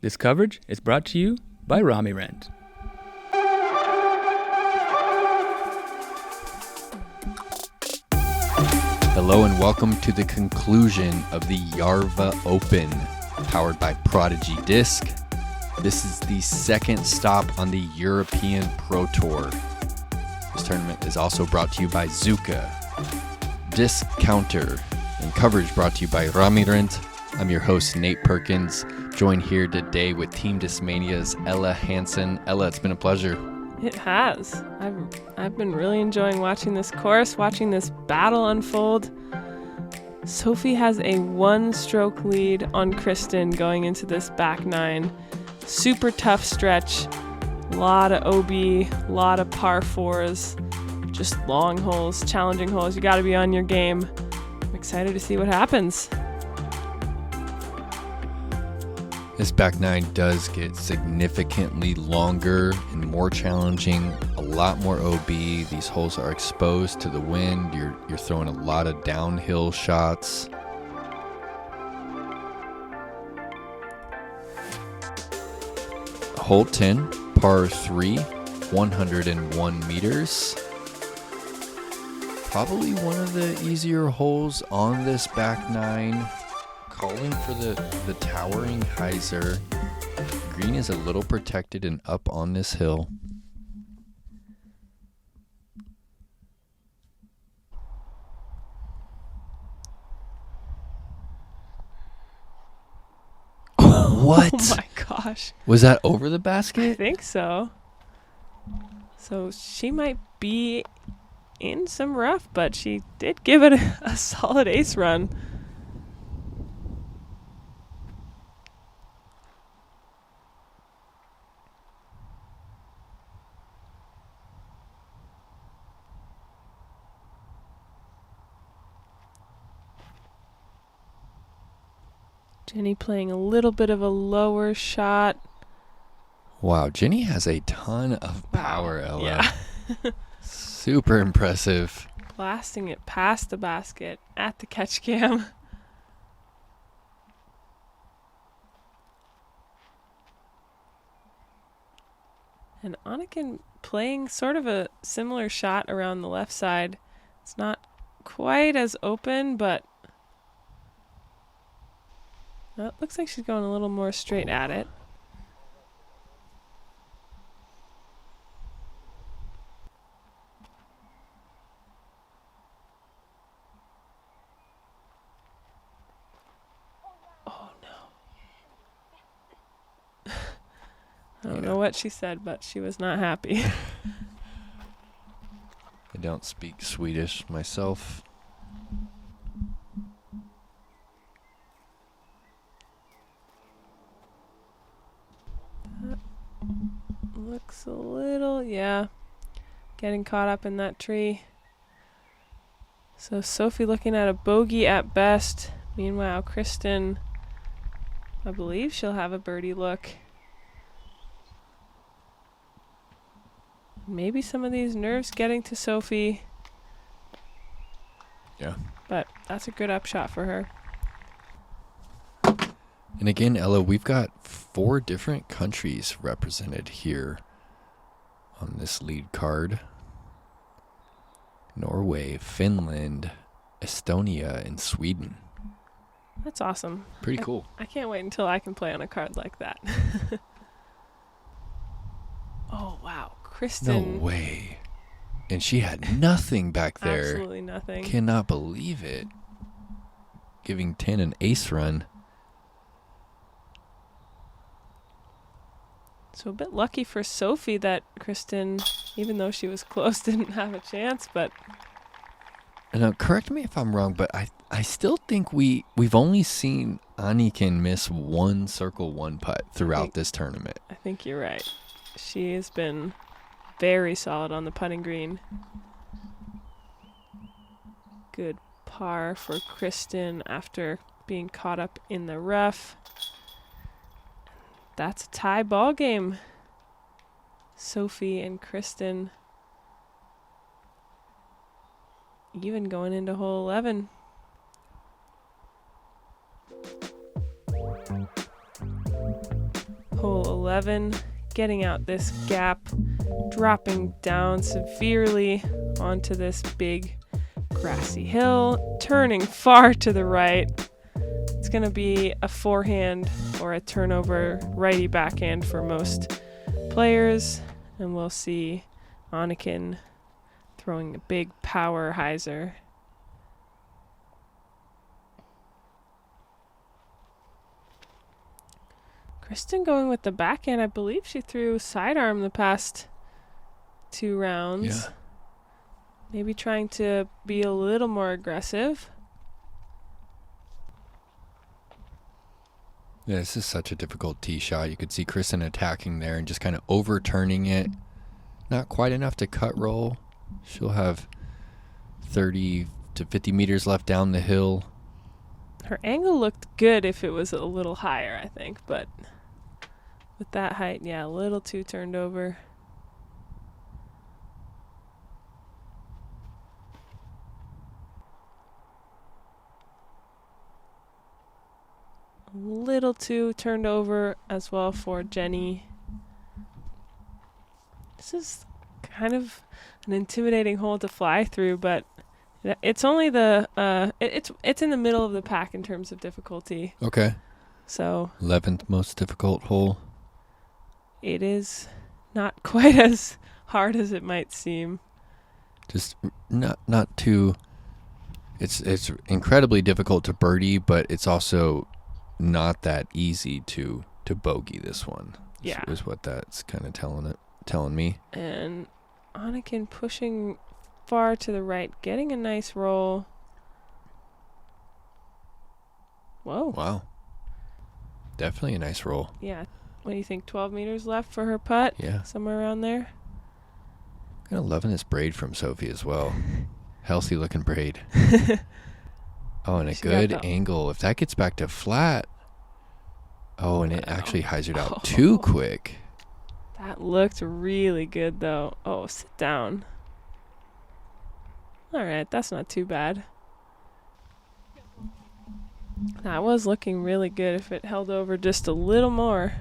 This coverage is brought to you by Rami Rent. Hello and welcome to the conclusion of the Järva Open, powered by Prodigy Disc. This is the second stop on the European Pro Tour. This tournament is also brought to you by Zuka, Disc Counter, and coverage brought to you by Rami Rent. I'm your host, Nate Perkins, joined here today with Team Discmania's Ella Hansen. Ella, it's been a pleasure. It has. I've been really enjoying watching this course, watching this battle unfold. Sofie has a one-stroke lead on Kristin going into this back nine. Super tough stretch. A lot of OB, a lot of par fours, just long holes, challenging holes. You got to be on your game. I'm excited to see what happens. This back nine does get significantly longer and more challenging, a lot more OB. These holes are exposed to the wind. You're throwing a lot of downhill shots. Hole 10, par 3, 101 meters. Probably one of the easier holes on this back nine. Calling for the towering hyzer. Green is a little protected and up on this hill. What? Oh my gosh. Was that over the basket? I think so. So she might be in some rough, but she did give it a solid ace run. Jenni playing a little bit of a lower shot. Wow, Jenni has a ton of power, Ella. Yeah. Super impressive. Blasting it past the basket at the catch cam. And Anniken playing sort of a similar shot around the left side. It's not quite as open, but well, it looks like she's going a little more straight at it. Oh no. I don't know what she said, but she was not happy. I don't speak Swedish myself. Looks a little, getting caught up in that tree. So Sofie looking at a bogey at best. Meanwhile, Kristin, I believe she'll have a birdie look. Maybe some of these nerves getting to Sofie. Yeah. But that's a good upshot for her. And again, Ella, we've got 4 different countries represented here on this lead card. Norway, Finland, Estonia, and Sweden. That's awesome. Pretty cool. I can't wait until I can play on a card like that. Oh, wow. Kristin. No way. And she had nothing back there. Absolutely nothing. Cannot believe it. Giving 10 an ace run. So a bit lucky for Sofie that Kristin, even though she was close, didn't have a chance, but... Now, correct me if I'm wrong, but I still think we've only seen Anniken miss one circle one putt throughout this tournament. I think you're right. She has been very solid on the putting green. Good par for Kristin after being caught up in the rough. That's a tie ball game. Sofie and Kristin even going into hole 11. hole 11, getting out this gap, dropping down severely onto this big grassy hill, turning far to the right. It's going to be a forehand or a turnover righty backhand for most players, and we'll see Anniken throwing a big power hyzer. Kristin going with the backhand. I believe she threw sidearm the past 2 rounds. Yeah. Maybe trying to be a little more aggressive. Yeah, this is such a difficult tee shot. You could see Kristin attacking there and just kind of overturning it. Not quite enough to cut roll. She'll have 30 to 50 meters left down the hill. Her angle looked good if it was a little higher, I think, but with that height, yeah, a little too turned over. A little too turned over as well for Jenni. This is kind of an intimidating hole to fly through, but it's only it's in the middle of the pack in terms of difficulty. Okay. So 11th most difficult hole. It is not quite as hard as it might seem. Just not too. It's incredibly difficult to birdie, but it's also not that easy to bogey this one. Yeah, is what that's kind of telling me. And Anniken pushing far to the right, getting a nice roll. Whoa! Wow, definitely a nice roll. Yeah. What do you think? 12 meters left for her putt? Yeah. Somewhere around there. Kind of loving this braid from Sofie as well. Healthy looking braid. Oh, and a good angle. If that gets back to flat. Oh, and it actually hyzered out too quick. That looked really good, though. Oh, sit down. All right, that's not too bad. That was looking really good if it held over just a little more.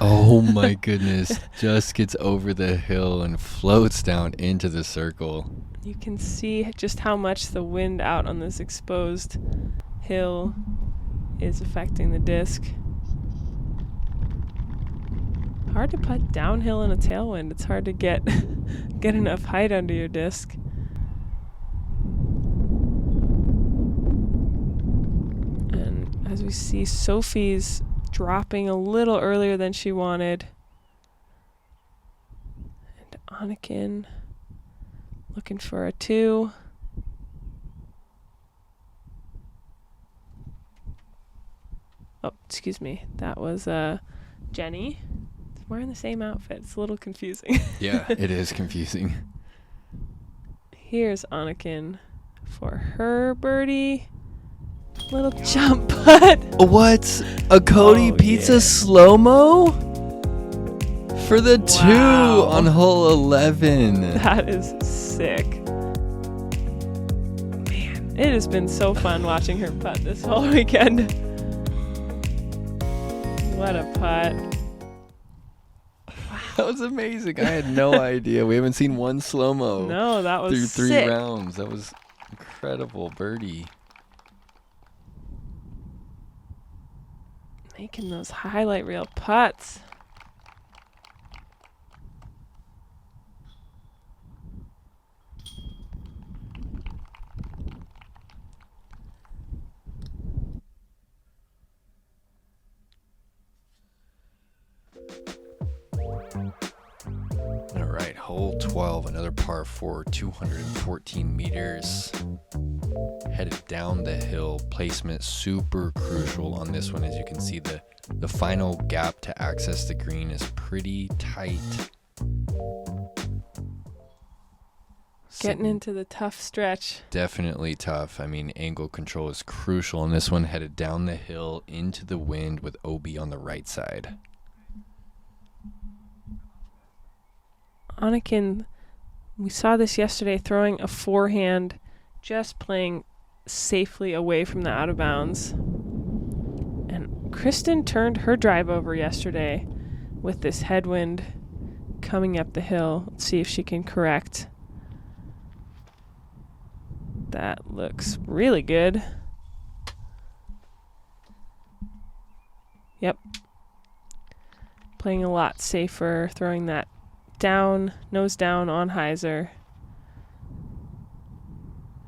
Oh my goodness. Just gets over the hill and floats down into the circle. You can see just how much the wind out on this exposed hill is affecting the disc. Hard to putt downhill in a tailwind. It's hard to get enough height under your disc. And as we see, Sofie's dropping a little earlier than she wanted. And Anniken looking for a 2. Oh, excuse me. That was Jenni. Wearing the same outfit. It's a little confusing. Yeah, it is confusing. Here's Anniken for her birdie. Little jump putt. What? A Cody Pizza slow-mo? For the 2 on hole 11. That is sick. Man, it has been so fun watching her putt this whole weekend. What a putt. That was amazing. I had no idea. We haven't seen one slow-mo. No, that was through 3 sick. rounds. That was incredible birdie. Making those highlight reel putts. All right, hole 12, another par 4, 214 meters. Headed down the hill. Placement super crucial on this one. As you can see, the final gap to access the green is pretty tight. Getting into the tough stretch. Definitely tough. I mean, angle control is crucial on this one. Headed down the hill into the wind with OB on the right side. Anniken, we saw this yesterday, throwing a forehand, just playing safely away from the out of bounds. Kristin turned her drive over yesterday with this headwind coming up the hill. Let's see if she can correct. That looks really good. Yep. Playing a lot safer, throwing that down, nose down on hyzer.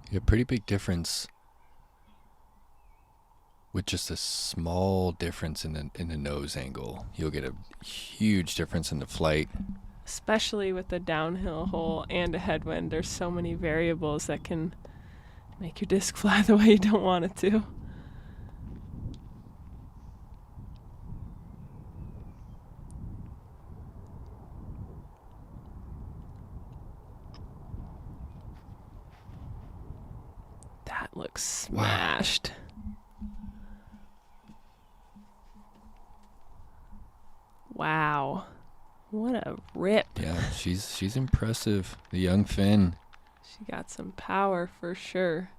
Yeah, pretty big difference with just a small difference in the nose angle. You'll get a huge difference in the flight. Especially with the downhill hole and a headwind. There's so many variables that can make your disc fly the way you don't want it to. That looks smashed. Wow. What a rip. Yeah, she's impressive. The young Finn. She got some power for sure.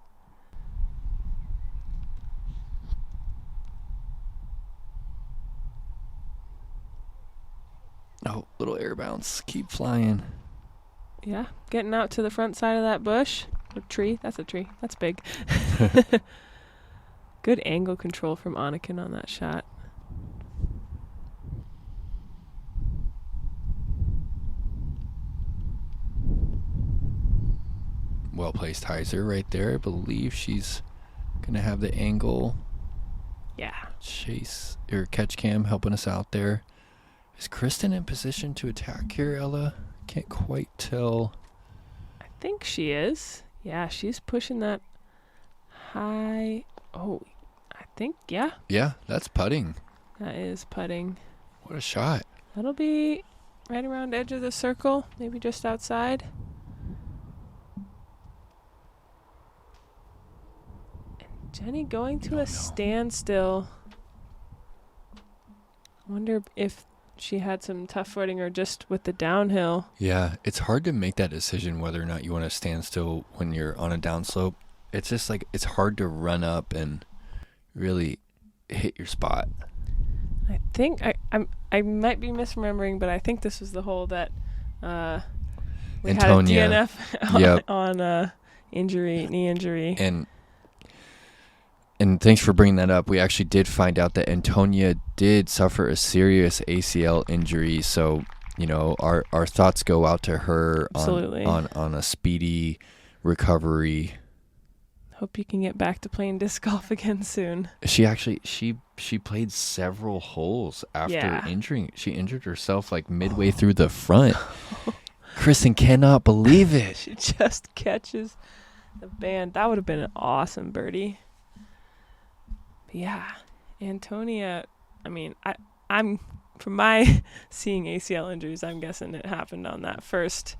Oh, little air bounce. Keep flying. Yeah, getting out to the front side of that bush. Or tree. That's a tree. That's big. Good angle control from Anniken on that shot. Well placed hyzer right there. I believe she's gonna have the angle. Yeah. Chase or catch cam helping us out there. Is Kristin in position to attack here, Ella? Can't quite tell. I think she is. Yeah, she's pushing that high. Oh, I think, yeah. Yeah, that's putting. That is putting. What a shot. That'll be right around the edge of the circle, maybe just outside. And Jenni going to a standstill. I wonder if she had some tough footing or just with the downhill. Yeah, it's hard to make that decision whether or not you want to stand still when you're on a downslope. It's just like it's hard to run up and really hit your spot. I think I might be misremembering, but I think this was the hole that we Antonia. had a DNF Yep. on knee injury. And thanks for bringing that up. We actually did find out that Antonia did suffer a serious ACL injury. So, you know, our thoughts go out to her on a speedy recovery. Hope you can get back to playing disc golf again soon. She actually she played several holes after injuring. She injured herself like midway through the front. Kristin cannot believe it. She just catches the band. That would have been an awesome birdie. Yeah, Antonia, I mean, I'm from my seeing ACL injuries, I'm guessing it happened on that first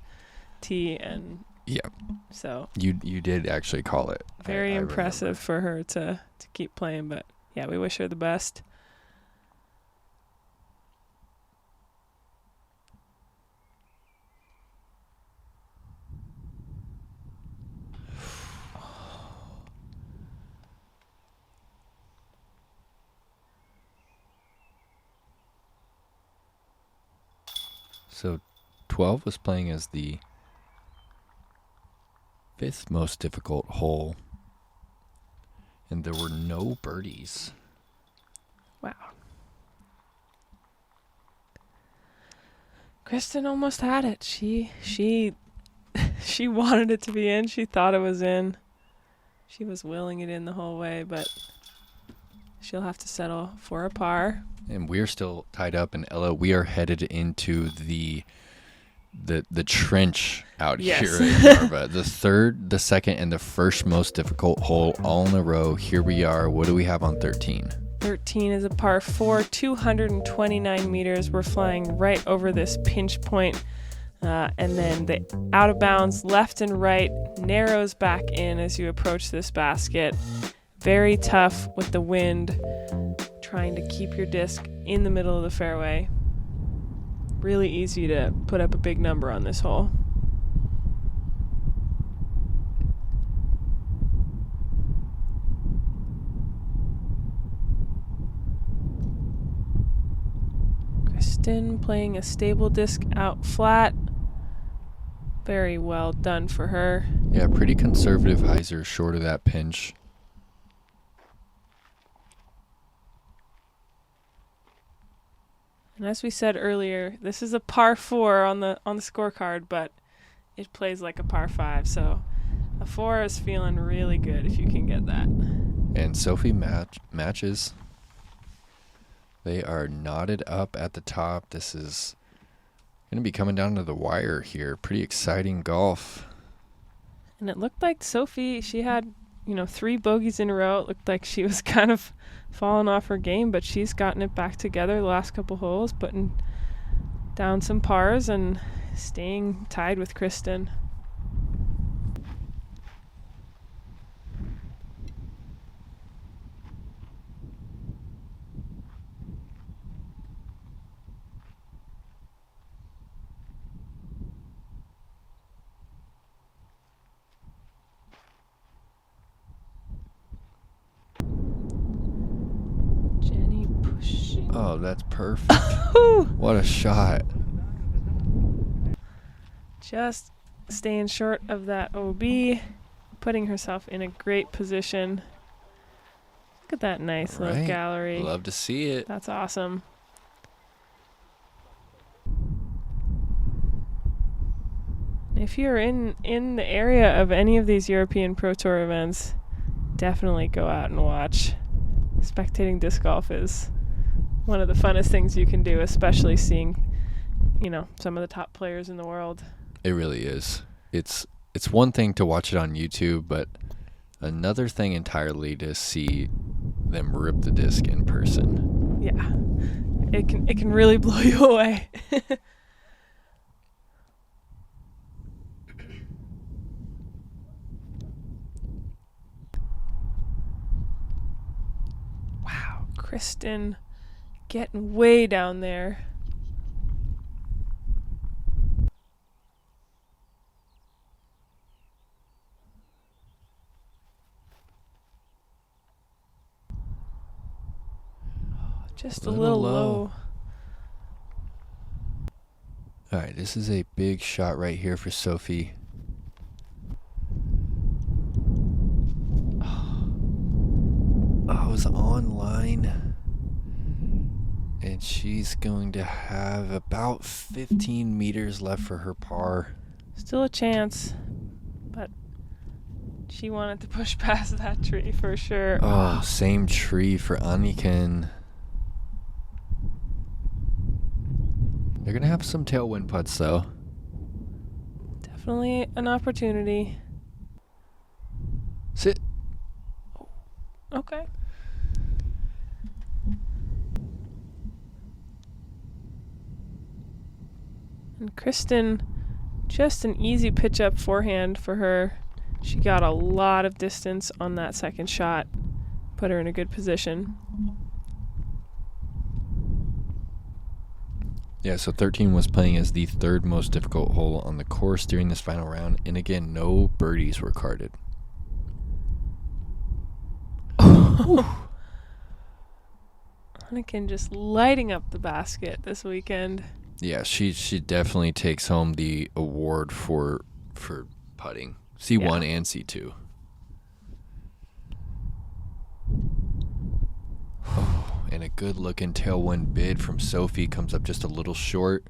tee, and so you did actually call it. Very impressive for her to keep playing, but yeah, we wish her the best. So 12 was playing as the 5th most difficult hole, and there were no birdies. Wow. Kristin almost had it. She wanted it to be in. She thought it was in. She was willing it in the whole way, but she'll have to settle for a par. And we're still tied up, and Ella, we are headed into the trench out here at Järva. The third, the second, and the first most difficult hole all in a row. Here we are. What do we have on 13? 13 is a par 4, 229 meters. We're flying right over this pinch point. And then the out of bounds left and right narrows back in as you approach this basket. Very tough with the wind, trying to keep your disc in the middle of the fairway. Really easy to put up a big number on this hole. Kristin playing a stable disc out flat. Very well done for her. Yeah, pretty conservative hyzer short of that pinch. And as we said earlier, this is a par 4 on the scorecard, but it plays like a par 5, so a 4 is feeling really good if you can get that. And Sofie matches. They are knotted up at the top. This is going to be coming down to the wire here. Pretty exciting golf. And it looked like Sofie, she had, 3 bogeys in a row. It looked like she was kind of falling off her game, but she's gotten it back together the last couple holes, putting down some pars and staying tied with Kristin. Jenni pushing. Oh, that's perfect. What a shot. Just staying short of that OB, putting herself in a great position. Look at that nice little gallery. Love to see it. That's awesome. If you're in the area of any of these European Pro Tour events, definitely go out and watch. Spectating disc golf is one of the funnest things you can do, especially seeing, some of the top players in the world. It really is. It's one thing to watch it on YouTube, but another thing entirely to see them rip the disc in person. Yeah. It can really blow you away. Wow, Kristin getting way down there. Just a little low. All right, this is a big shot right here for Sofie. Oh, it was online. And she's going to have about 15 meters left for her par. Still a chance, but she wanted to push past that tree for sure. Oh, same tree for Anniken. They're going to have some tailwind putts, though. Definitely an opportunity. Sit. Okay. And Kristin, just an easy pitch up forehand for her. She got a lot of distance on that second shot. Put her in a good position. Yeah, so 13 was playing as the third most difficult hole on the course during this final round. And again, no birdies were carded. Anniken just lighting up the basket this weekend. Yeah, she definitely takes home the award for putting. C1 and C2. And a good-looking tailwind bid from Sofie comes up just a little short.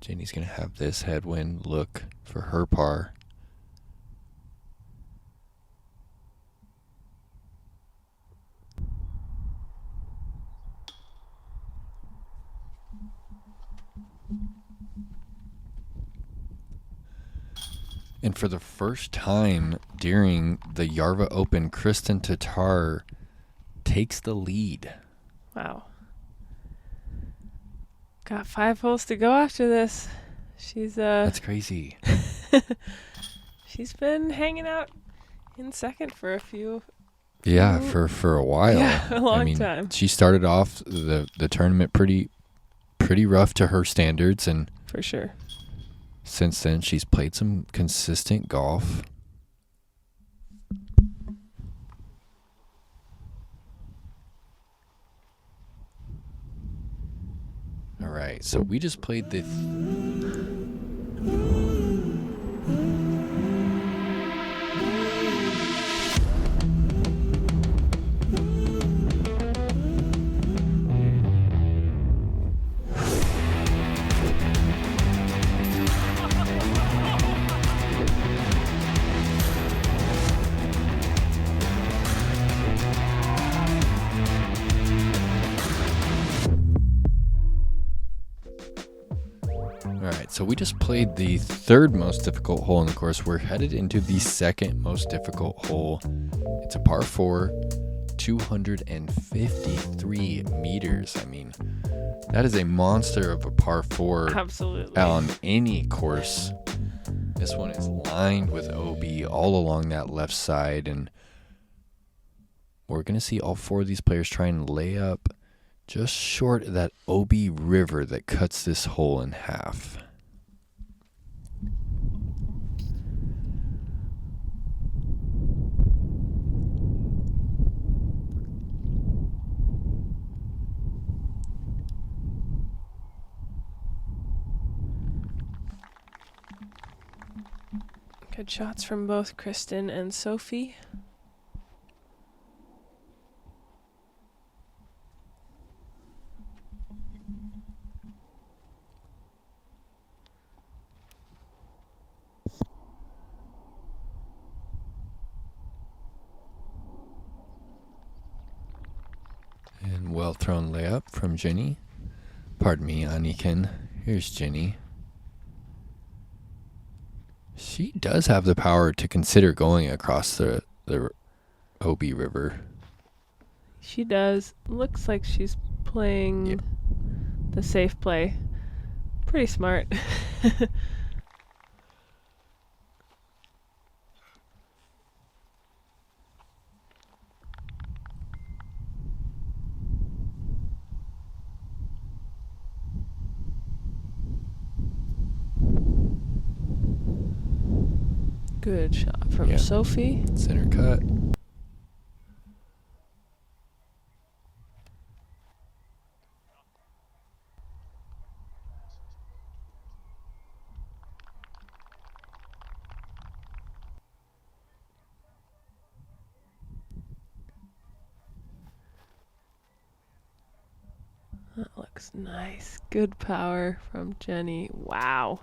Jenni's going to have this headwind look for her par. And for the first time during the Järva Open, Kristin Tattar takes the lead. Wow. Got 5 holes to go after this. She's That's crazy. She's been hanging out in second for a few. Yeah, for a while. Yeah, a long time. She started off the tournament pretty rough to her standards, and for sure. Since then she's played some consistent golf. All right, so we just played the... So we just played the third most difficult hole in the course. We're headed into the second most difficult hole. It's a par 4, 253 meters. I mean, that is a monster of a par 4. Absolutely. On any course. This one is lined with OB all along that left side, and we're going to see all 4 of these players try and lay up just short of that OB river that cuts this hole in half. Good shots from both Kristin and Sofie. And well thrown layup from Jenni. Pardon me, Anniken. Here's Jenni. She does have the power to consider going across the OB River. She does. Looks like she's playing the safe play. Pretty smart. Good shot from Sofie. Center cut. That looks nice. Good power from Jenni. Wow.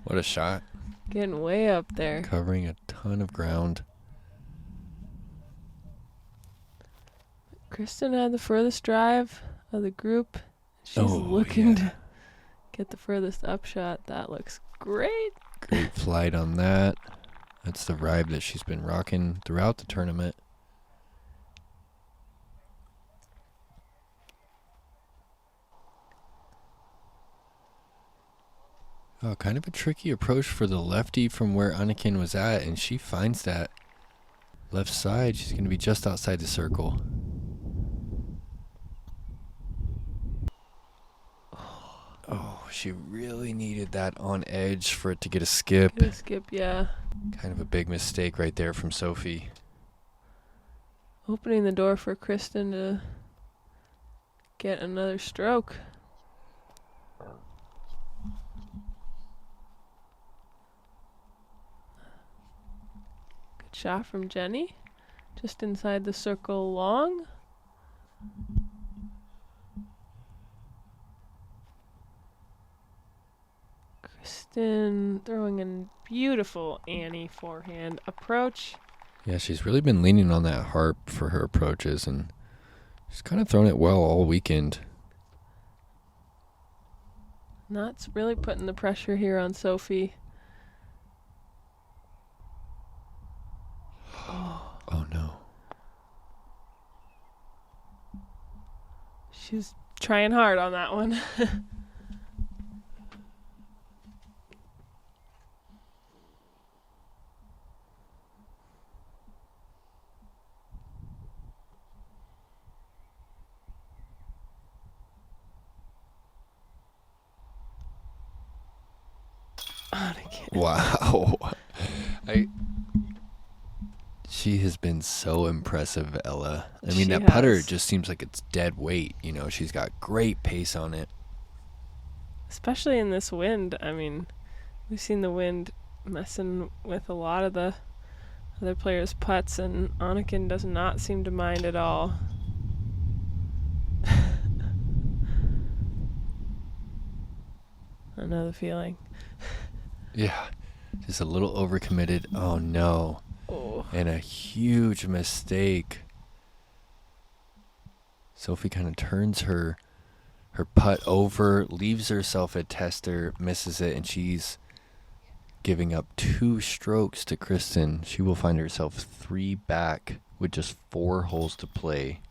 What a shot. Getting way up there. Covering a ton of ground. Kristin had the furthest drive of the group. She's looking to get the furthest upshot. That looks great. Great flight on that. That's the vibe that she's been rocking throughout the tournament. Oh, kind of a tricky approach for the lefty from where Anniken was at, and she finds that left side. She's going to be just outside the circle. Oh, she really needed that on edge for it to get a skip. Get a skip, yeah. Kind of a big mistake right there from Sofie. Opening the door for Kristin to get another stroke. Shot from Jenni, just inside the circle long. Kristin throwing a beautiful Annie forehand approach. Yeah, she's really been leaning on that harp for her approaches, and she's kind of thrown it well all weekend. That's really putting the pressure here on Sofie. Oh no. She's trying hard on that one. Wow. She has been so impressive, Ella. I mean, She that putter has. just seems like it's dead weight. You know, she's got great pace on it. Especially in this wind. I mean, we've seen the wind messing with a lot of the other players' putts, and Anniken does not seem to mind at all. Another feeling. Yeah, just a little overcommitted. Oh, no. Oh. And a huge mistake. Sofie kind of turns her putt over, leaves herself a tester, misses it, and she's giving up 2 strokes to Kristin. She will find herself 3 back with just 4 holes to play.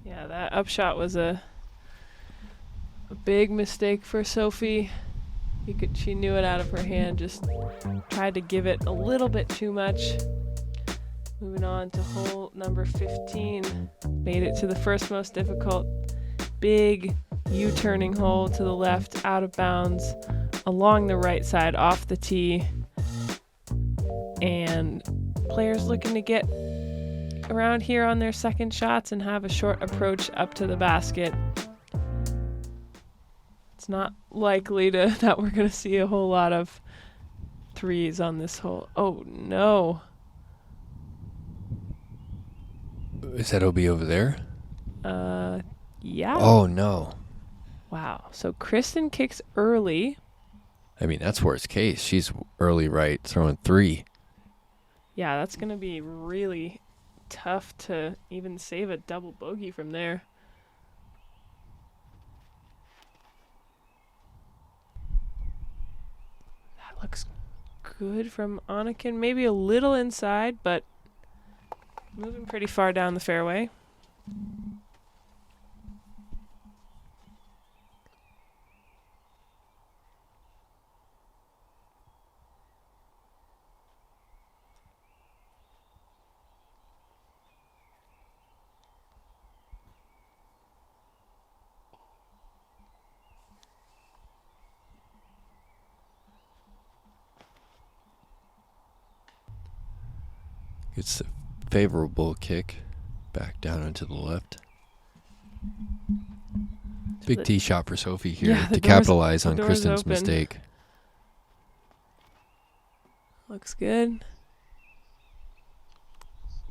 Yeah, that upshot was a big mistake for Sofie. She knew it out of her hand, just tried to give it a little bit too much. Moving on to hole number 15. Made it to the first most difficult big U-turning hole to the left, out of bounds, along the right side, off the tee. And players looking to get around here on their second shots and have a short approach up to the basket. It's not likely that we're going to see a whole lot of threes on this hole. Oh, no. Is that OB over there? Yeah. Oh, no. Wow. So Kristin kicks early. I mean, that's worst case. She's early right, throwing 3. Yeah, that's going to be really tough to even save a double bogey from there. That looks good from Anniken. Maybe a little inside, but moving pretty far down the fairway. It's a favorable kick back down into the left. Big tee shot for Sofie here Yeah, to capitalize on door's Kristin's open. mistake. Looks good.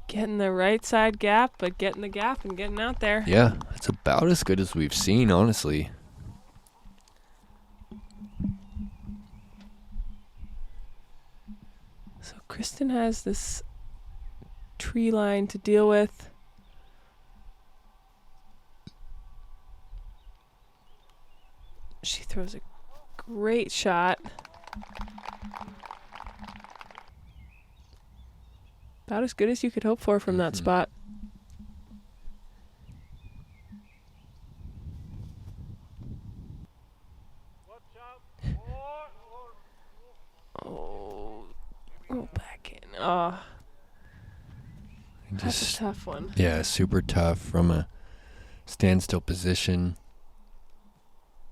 Getting the right side gap, but getting the gap and getting out there. Yeah, it's about as good as we've seen, honestly. So Kristin has this tree line to deal with. She throws a great shot. About as good as you could hope for from that spot. Oh, back in. Oh, that's a tough one. Yeah, super tough from a standstill position.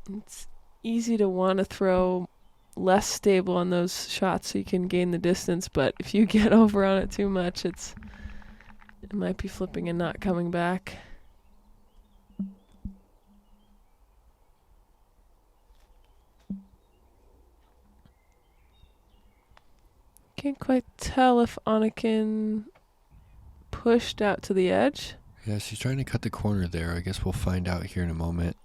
It's easy to want to throw less stable on those shots so you can gain the distance, but if you get over on it too much, it might be flipping and not coming back. Can't quite tell if Anniken pushed out to the edge. Yeah, she's trying to cut the corner there. I guess we'll find out here in a moment.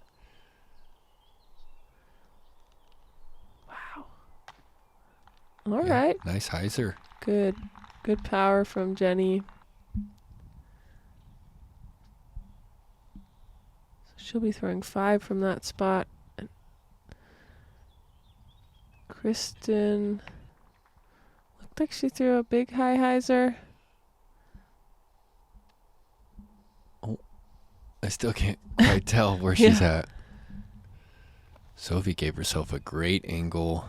Wow. All right. Nice hyzer. Good power from Jenni. So she'll be throwing 5 from that spot. And Kristin looked like she threw a big high hyzer. Oh, I still can't quite tell where she's at. Sofie gave herself a great angle.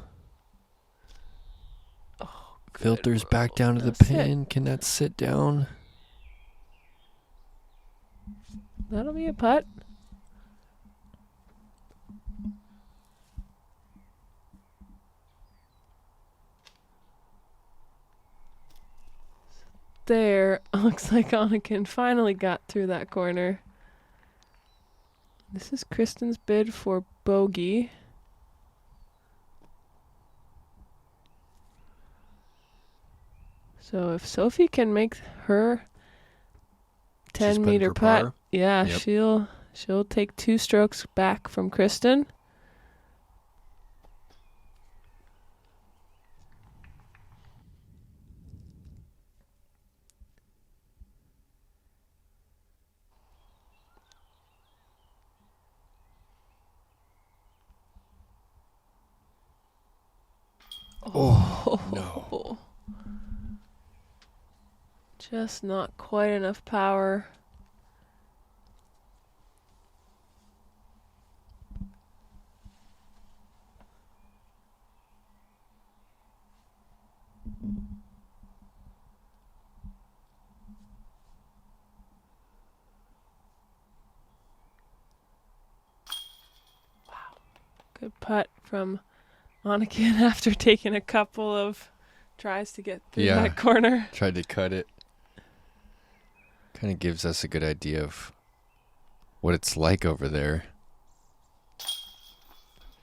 Filters back down to the pin. Can that sit down? That'll be a putt. there. Looks like Anniken finally got through that corner. This is Kristin's bid for bogey. So if Sofie can make her 10-meter putt, par. yeah, Yep. she'll take 2 strokes back from Kristin. Oh, no. Just not quite enough power. Wow. Good putt from Anniken after taking a couple of tries to get through that corner. Tried to cut it. Kind of gives us a good idea of what it's like over there.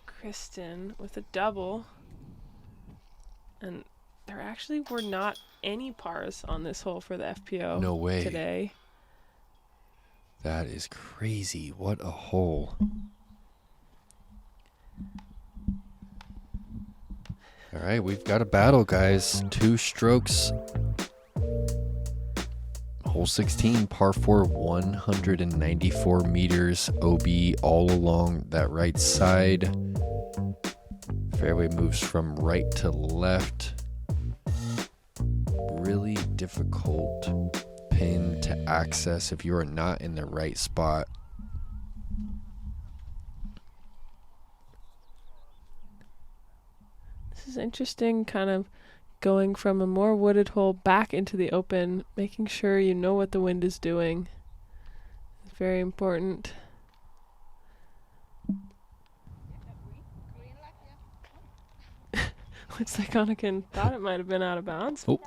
Kristin with a double. And there actually were not any pars on this hole for the FPO No way. today. That is crazy. What a hole. All right, we've got a battle, guys. 2 strokes. Hole 16, par 4, 194 meters. OB all along that right side. Fairway moves from right to left. Really difficult pin to access if you are not in the right spot. This is interesting, kind of going from a more wooded hole back into the open, making sure you know what the wind is doing. It's very important. Looks like Anniken thought it might have been out of bounds. Oh.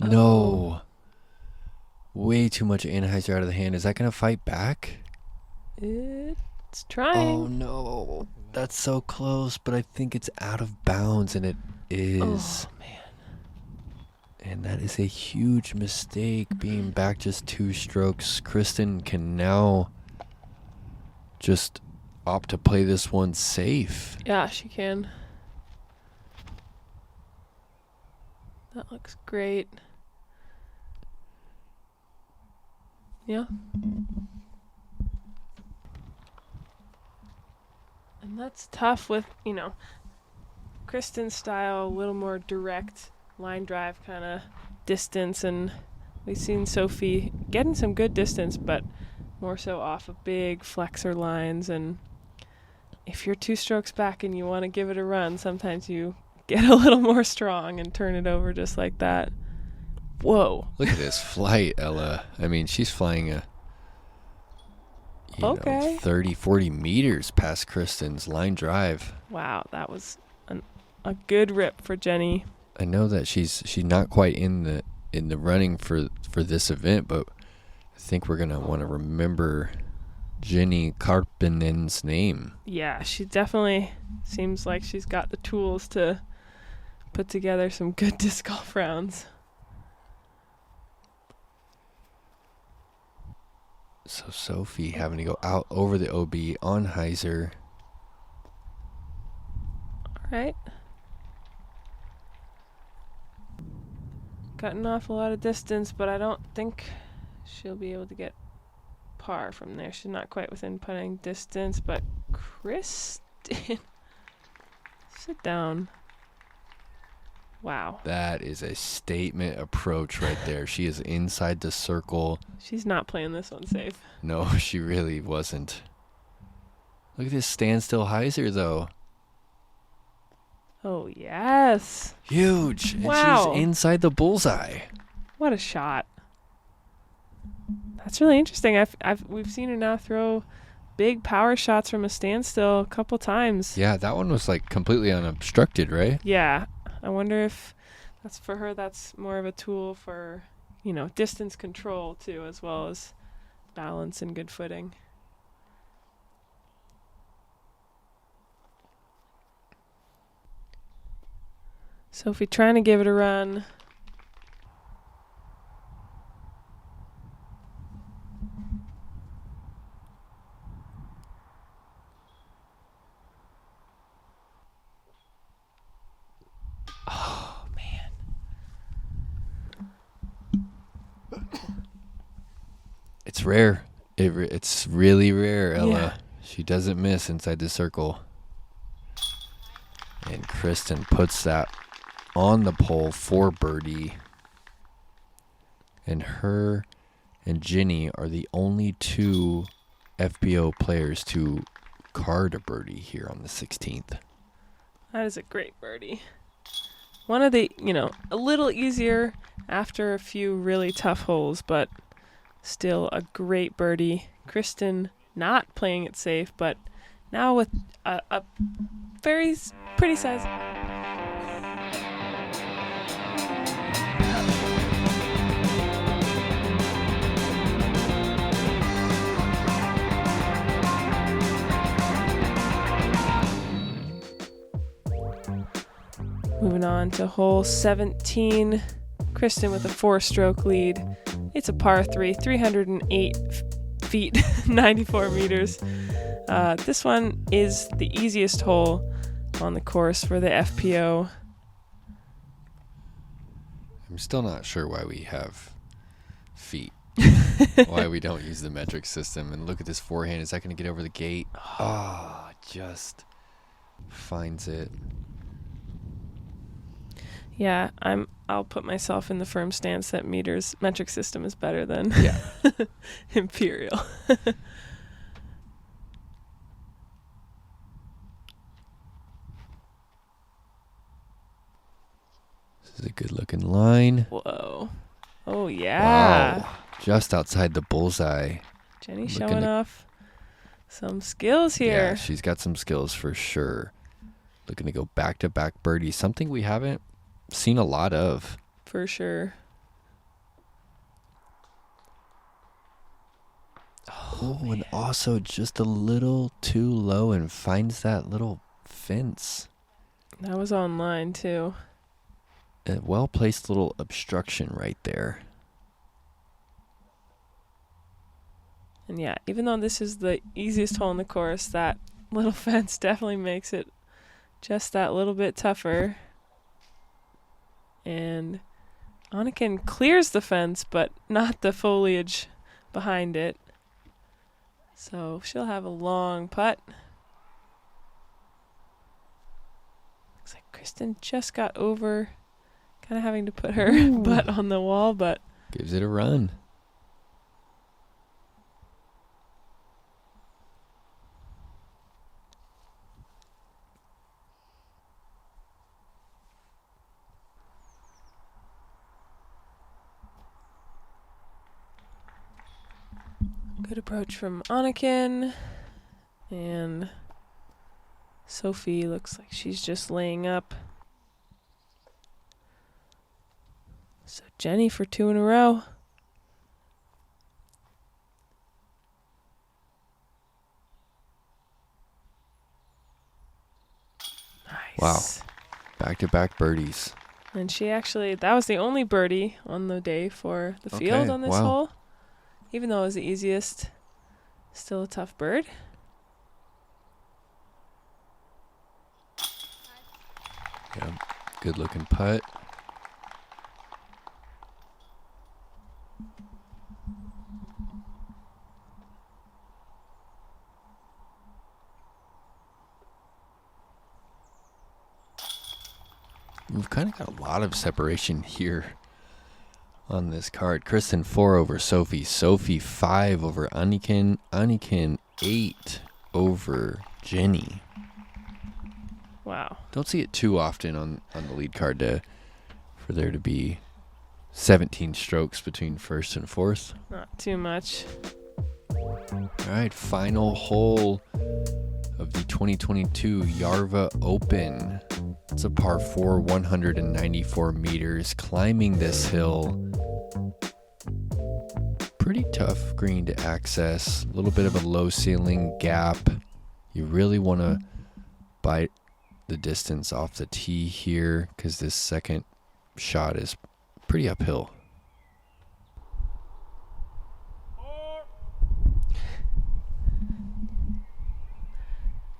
No. Way too much Anheuser out of the hand. Is that going to fight back? It's trying. Oh, no. That's so close, but I think it's out of bounds, and it is. Oh, man. And that is a huge mistake, being back just 2 strokes. Kristin can now just opt to play this one safe. Yeah, she can. That looks great. Yeah. And that's tough with, Kristin's style, a little more direct line drive kind of distance, and we've seen Sofie getting some good distance, but more so off of big flexor lines. And if you're 2 strokes back and you want to give it a run, sometimes you get a little more strong and turn it over just like that. Whoa. Look at this flight, Ella. I mean, she's flying a 30, 40 meters past Kristin's line drive. Wow, that was a good rip for Jenni. I know that she's not quite in the running for this event, but I think we're going to want to remember Jenni Karppinen's name. Yeah, she definitely seems like she's got the tools to put together some good disc golf rounds. So Sofie having to go out over the OB on Heiser. All right. Cutting off a lot of distance, but I don't think she'll be able to get par from there. She's not quite within putting distance, but Kristin, sit down. Wow. That is a statement approach right there. She is inside the circle. She's not playing this one safe. No, she really wasn't. Look at this standstill Heiser, though. Oh, yes. Huge. Wow. And she's inside the bullseye. What a shot. That's really interesting. We've seen her now throw big power shots from a standstill a couple times. Yeah, that one was like completely unobstructed, right? Yeah. I wonder if that's for her. That's more of a tool for, distance control too, as well as balance and good footing. Sofie trying to give it a run. Oh, man. It's rare. It's really rare, Ella. Yeah. She doesn't miss inside the circle. And Kristin puts that on the pole for birdie. And her and Jenni are the only two FPO players to card a birdie here on the 16th. That is a great birdie. One of the, a little easier after a few really tough holes, but still a great birdie. Kristin not playing it safe, but now with a very pretty size. Moving on to hole 17. Kristin with a 4-stroke lead. It's a par 3, 308 feet, 94 meters. This one is the easiest hole on the course for the FPO. I'm still not sure why we have feet. Why we don't use the metric system. And look at this forehand. Is that going to get over the gate? Oh, just finds it. Yeah, I'll put myself in the firm stance that metric system is better than Imperial. This is a good looking line. Whoa. Oh yeah. Wow. Just outside the bullseye. Jenni showing off some skills here. Yeah, she's got some skills for sure. Looking to go back-to-back birdies. Something we haven't seen a lot of. For sure. Oh, and also just a little too low and finds that little fence. That was online too. A well-placed little obstruction right there. And yeah, even though this is the easiest hole in the course, that little fence definitely makes it just that little bit tougher. And Anniken clears the fence, but not the foliage behind it. So she'll have a long putt. Looks like Kristin just got over, kind of having to put her butt on the wall, but gives it a run. good approach from Anniken. And Sofie looks like she's just laying up. So Jenni for 2 in a row. Nice. Wow. Back-to-back birdies. And she actually, that was the only birdie on the day for the field on this hole. Even though it was the easiest, still a tough bird. Yeah, good looking putt. We've kind of got a lot of separation here on this card. Kristin 4 over Sofie. Sofie 5 over Anniken. Anniken 8 over Jenni. Wow. Don't see it too often on the lead card for there to be 17 strokes between first and fourth. Not too much. All right, final hole of the 2022 Järva Open. It's a par 4, 194 meters. Climbing this hill. Pretty tough green to access. A little bit of a low ceiling gap. You really want to bite the distance off the tee here because this second shot is pretty uphill.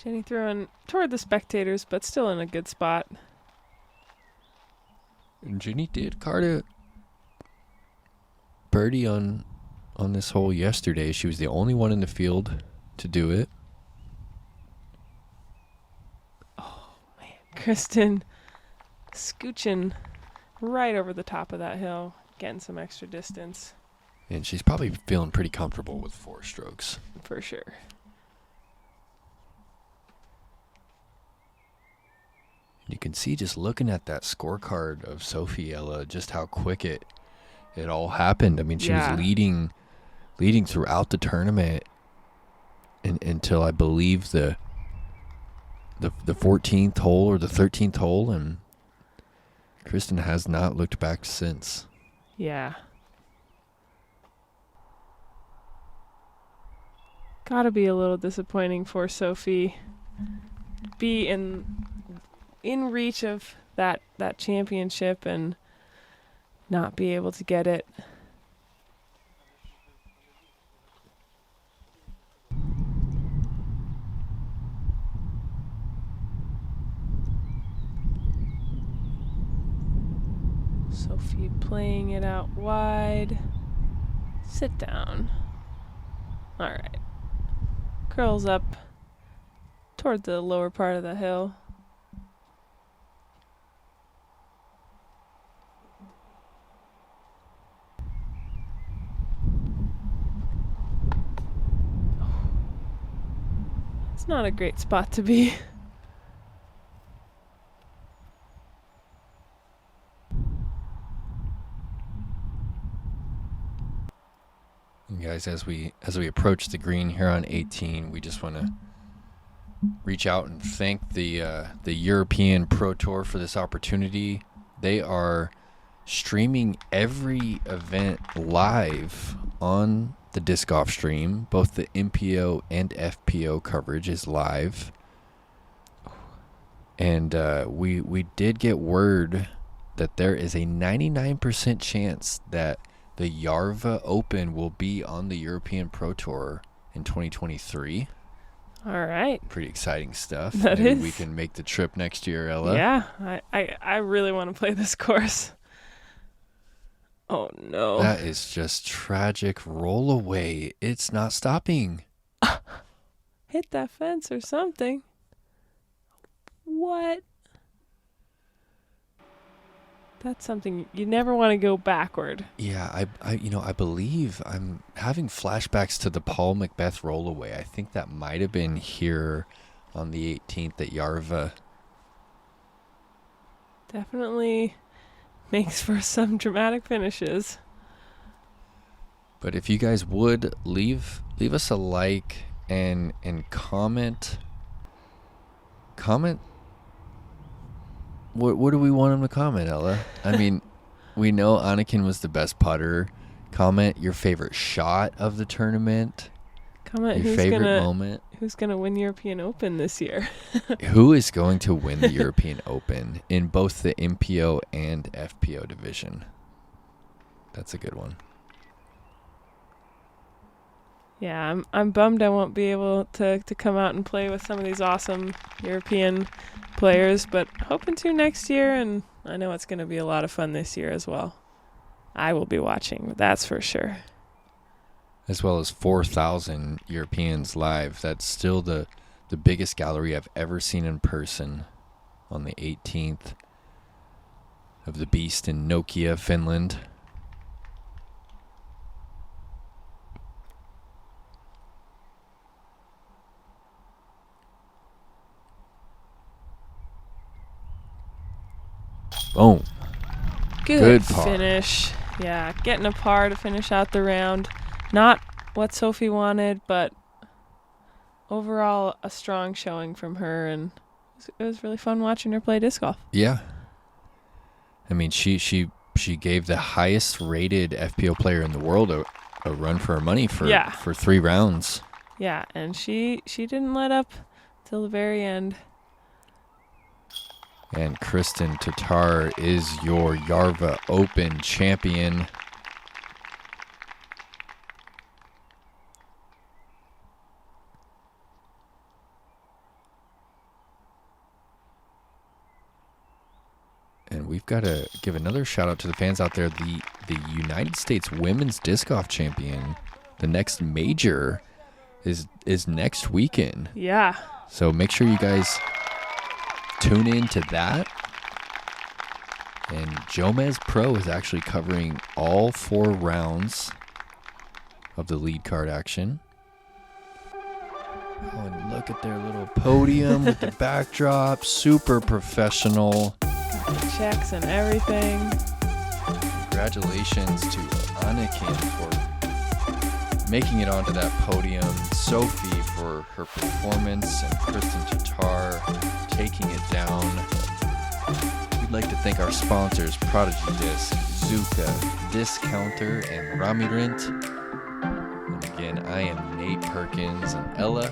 Jenni throwing toward the spectators, but still in a good spot. And Jenni did card a birdie on this hole yesterday. She was the only one in the field to do it. Oh, man. Kristin scooching right over the top of that hill, getting some extra distance. And she's probably feeling pretty comfortable with 4 strokes. For sure. You can see just looking at that scorecard of Sofie, Ella, just how quick it all happened. I mean, she was leading throughout the tournament until I believe the 14th hole or the 13th hole, and Kristin has not looked back since. Yeah. Gotta be a little disappointing for Sofie. Be in reach of that championship and not be able to get it. Sofie playing it out wide. Sit down. All right. Curls up toward the lower part of the hill. It's not a great spot to be. And guys, as we approach the green here on 18, we just want to reach out and thank the European Pro Tour for this opportunity. They are streaming every event live on the disc golf stream. Both the MPO and FPO coverage is live. And we did get word that there is a 99% chance that the Järva Open will be on the European Pro Tour in 2023. All right. Pretty exciting stuff. That Maybe is. we can make the trip next year, Ella. Yeah, I really want to play this course. Oh, no. That is just tragic. Roll away. It's not stopping. Hit that fence or something. What? That's something you never want to go backward. Yeah, I believe I'm having flashbacks to the Paul Macbeth rollaway. I think that might have been here on the 18th at Järva. Definitely makes for some dramatic finishes. But if you guys would leave us a like and comment. What do we want them to comment, Ella? I mean, we know Anniken was the best putter. Comment your favorite shot of the tournament. Comment your favorite moment. Who's gonna win European Open this year? Who is going to win the European Open in both the MPO and FPO division? That's a good one. Yeah, I'm bummed I won't be able to come out and play with some of these awesome European players, but hoping to next year, and I know it's going to be a lot of fun this year as well. I will be watching, that's for sure. As well as 4,000 Europeans live. That's still the biggest gallery I've ever seen in person on the 18th of the Beast in Nokia, Finland. Boom. Good par. finish. Yeah, getting a par to finish out the round. Not what Sofie wanted, but overall a strong showing from her, and it was really fun watching her play disc golf. Yeah. I mean, she gave the highest rated FPO player in the world a run for her money for 3 rounds. Yeah, and she didn't let up till the very end. And Kristin Tattar is your Järva Open champion. And we've got to give another shout out to the fans out there. The United States Women's Disc Golf Champion, the next major is next weekend. Yeah. So make sure you guys tune in to that. And Jomez Pro is actually covering all 4 rounds of the lead card action. Oh, and look at their little podium with the backdrop. Super professional. The checks and everything. Congratulations to Anniken for making it onto that podium, Sofie for her performance, and Kristin Tattar taking it down. We'd like to thank our sponsors, Prodigy Disc, Zuka, Discounter, and Ramirint. And again, I am Nate Perkins, and Ella,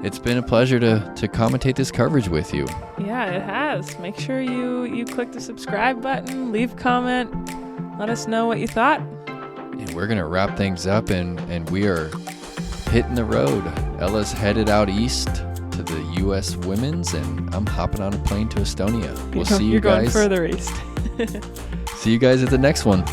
it's been a pleasure to commentate this coverage with you. Yeah, it has. Make sure you click the subscribe button, leave a comment, let us know what you thought. And we're going to wrap things up, and we are hitting the road. Ella's headed out east to the U.S. Women's, and I'm hopping on a plane to Estonia. We'll see you guys. You're going further east. See you guys at the next one.